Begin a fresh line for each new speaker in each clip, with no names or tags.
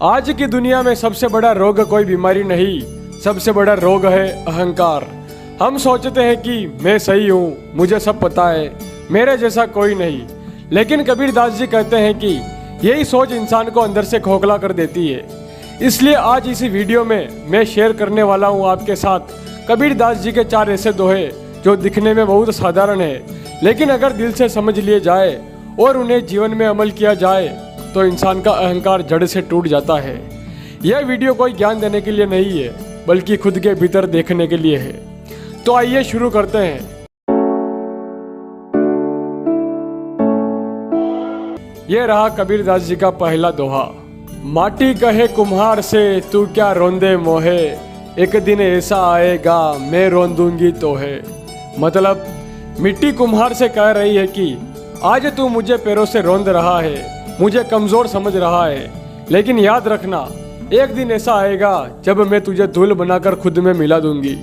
आज की दुनिया में सबसे बड़ा रोग कोई बीमारी नहीं, सबसे बड़ा रोग है अहंकार। हम सोचते हैं कि मैं सही हूँ, मुझे सब पता है, मेरे जैसा कोई नहीं। लेकिन कबीरदास जी कहते हैं कि यही सोच इंसान को अंदर से खोखला कर देती है। इसलिए आज इसी वीडियो में मैं शेयर करने वाला हूँ आपके साथ कबीरदास जी के 4 ऐसे दोहे जो दिखने में बहुत साधारण है, लेकिन अगर दिल से समझ लिए जाए और उन्हें जीवन में अमल किया जाए तो इंसान का अहंकार जड़ से टूट जाता है। यह वीडियो कोई ज्ञान देने के लिए नहीं है, बल्कि खुद के भीतर देखने के लिए है। तो आइए शुरू करते हैं। यह रहा कबीरदास जी का पहला दोहा। माटी कहे कुम्हार से तू क्या रोंदे मोहे, एक दिन ऐसा आएगा मैं रोंदूंगी तो है। मतलब मिट्टी कुम्हार से कह रही है कि आज तू मुझे पैरों से रोंद रहा है, मुझे कमज़ोर समझ रहा है, लेकिन याद रखना एक दिन ऐसा आएगा जब मैं तुझे धूल बनाकर खुद में मिला दूंगी।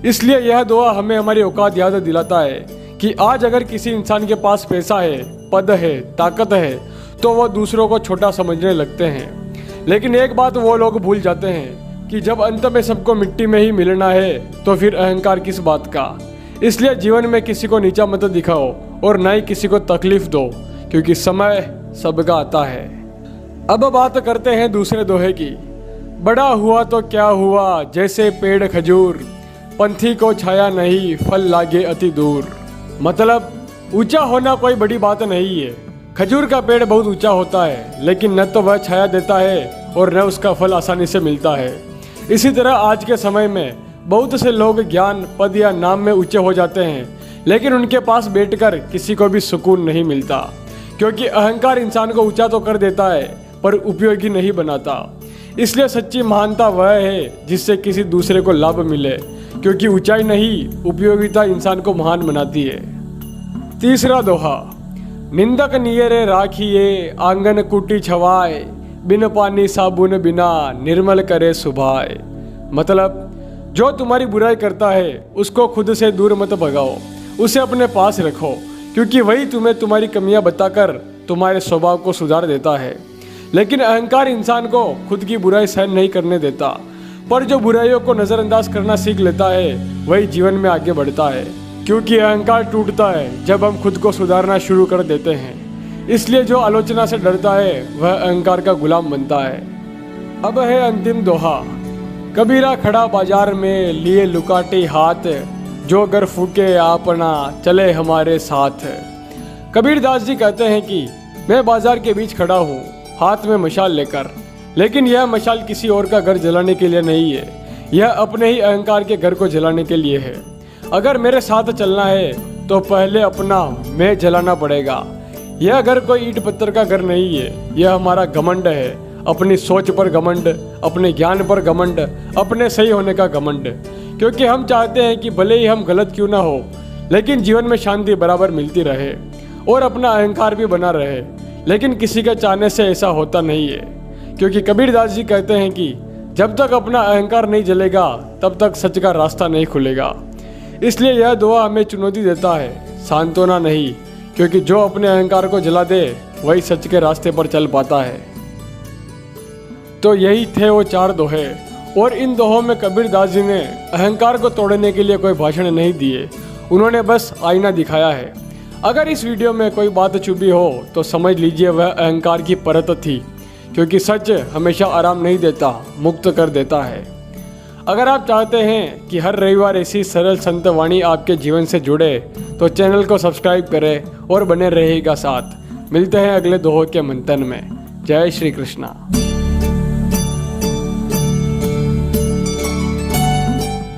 इसलिए यह दुआ हमें हमारी औकात याद दिलाता है कि आज अगर किसी इंसान के पास पैसा है, पद है, ताकत है, तो वह दूसरों को छोटा समझने लगते हैं। लेकिन एक बात वो लोग भूल जाते हैं कि जब अंत में सबको मिट्टी में ही मिलना है तो फिर अहंकार किस बात का। इसलिए जीवन में किसी को नीचा मत दिखाओ और ना ही किसी को तकलीफ दो, क्योंकि समय सबका आता है। अब बात करते हैं दूसरे दोहे की। बड़ा हुआ तो क्या हुआ जैसे पेड़ खजूर, पंथी को छाया नहीं फल लागे अति दूर। मतलब ऊंचा होना कोई बड़ी बात नहीं है। खजूर का पेड़ बहुत ऊंचा होता है, लेकिन न तो वह छाया देता है और न उसका फल आसानी से मिलता है। इसी तरह आज के समय में बहुत से लोग ज्ञान, पद या नाम में ऊंचे हो जाते हैं, लेकिन उनके पास बैठकर किसी को भी सुकून नहीं मिलता, क्योंकि अहंकार इंसान को ऊंचा तो कर देता है पर उपयोगी नहीं बनाता। इसलिए सच्ची महानता वह है जिससे किसी दूसरे को लाभ मिले, क्योंकि ऊंचाई नहीं उपयोगिता इंसान को महान बनाती है। तीसरा दोहा। निंदक नियरे राखिए आंगन कुटी छवाए, बिन पानी साबुन बिना निर्मल करे सुभाए। मतलब जो तुम्हारी बुराई करता है उसको खुद से दूर मत भगाओ, उसे अपने पास रखो, क्योंकि वही तुम्हें तुम्हारी कमियां बताकर तुम्हारे स्वभाव को सुधार देता है। लेकिन अहंकार इंसान को खुद की बुराई सहन नहीं करने देता, पर जो बुराइयों को नज़रअंदाज करना सीख लेता है वही जीवन में आगे बढ़ता है, क्योंकि अहंकार टूटता है जब हम खुद को सुधारना शुरू कर देते हैं। इसलिए जो आलोचना से डरता है वह अहंकार का गुलाम बनता है। अब है अंतिम दोहा। कबीरा खड़ा बाजार में लिए लुकाटी हाथ, जो अगर फूके अपना चले हमारे साथ। कबीरदास जी कहते हैं कि मैं बाजार के बीच खड़ा हूँ हाथ में मशाल लेकर, लेकिन यह मशाल किसी और का घर जलाने के लिए नहीं है, यह अपने ही अहंकार के घर को जलाने के लिए है। अगर मेरे साथ चलना है तो पहले अपना मैं जलाना पड़ेगा। यह घर कोई ईंट पत्थर का घर नहीं है, यह हमारा घमंड है। अपनी सोच पर घमंड, अपने ज्ञान पर घमंड, अपने सही होने का घमंड। क्योंकि हम चाहते हैं कि भले ही हम गलत क्यों ना हो, लेकिन जीवन में शांति बराबर मिलती रहे और अपना अहंकार भी बना रहे। लेकिन किसी के चाहने से ऐसा होता नहीं है, क्योंकि कबीरदास जी कहते हैं कि जब तक अपना अहंकार नहीं जलेगा तब तक सच का रास्ता नहीं खुलेगा। इसलिए यह दुआ हमें चुनौती देता है, सांत्वना नहीं, क्योंकि जो अपने अहंकार को जला दे वही सच के रास्ते पर चल पाता है। तो यही थे वो 4 दोहे, और इन दोहों में कबीरदास जी ने अहंकार को तोड़ने के लिए कोई भाषण नहीं दिए, उन्होंने बस आईना दिखाया है। अगर इस वीडियो में कोई बात चुभी हो तो समझ लीजिए वह अहंकार की परत थी, क्योंकि सच हमेशा आराम नहीं देता, मुक्त कर देता है। अगर आप चाहते हैं कि हर रविवार ऐसी सरल संत वाणी आपके जीवन से जुड़े तो चैनल को सब्सक्राइब करें और बने रहेगा साथ। मिलते हैं अगले दोहों के मंथन में। जय श्री कृष्णा।